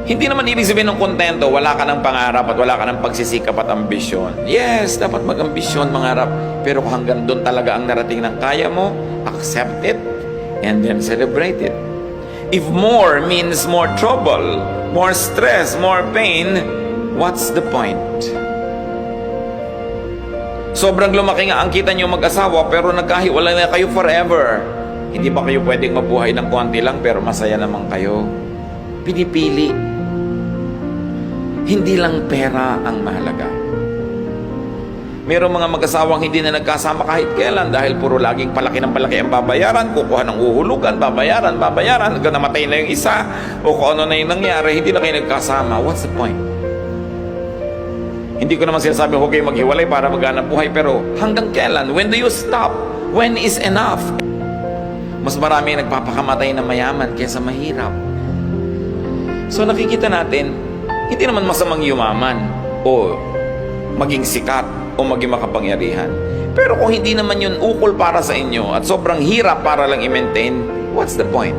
Hindi naman ibig sabihin ng kontento, wala ka ng pangarap at wala ka ng pagsisikap at ambisyon. Yes, dapat mag-ambisyon, mangarap. Pero kung hanggang doon talaga ang narating ng kaya mo, accept it and then celebrate it. If more means more trouble, more stress, more pain, what's the point? Sobrang lumaki nga ang kita nyo mag-asawa pero nagkahiwalay na kayo forever. Hindi ba kayo pwedeng mabuhay ng konti lang pero masaya naman kayo? Pinipili. Hindi lang pera ang mahalaga. Mayroong mga mag-asawang hindi na nagkasama kahit kailan dahil puro laging palaki ng palaki ang babayaran, kukuha ng uhulugan, babayaran, hanggang namatay na yung isa o kung ano na yung nangyari, hindi na kayo nagkasama. What's the point? Hindi ko naman sinasabi huwag kayo maghiwalay para maghanap buhay, pero hanggang kailan? When do you stop? When is enough? Mas marami nagpapakamatay na mayaman kaysa mahirap. So nakikita natin, hindi naman masamang yumaman o maging sikat o maging makapangyarihan. Pero kung hindi naman yun ukol para sa inyo at sobrang hirap para lang i-maintain, what's the point?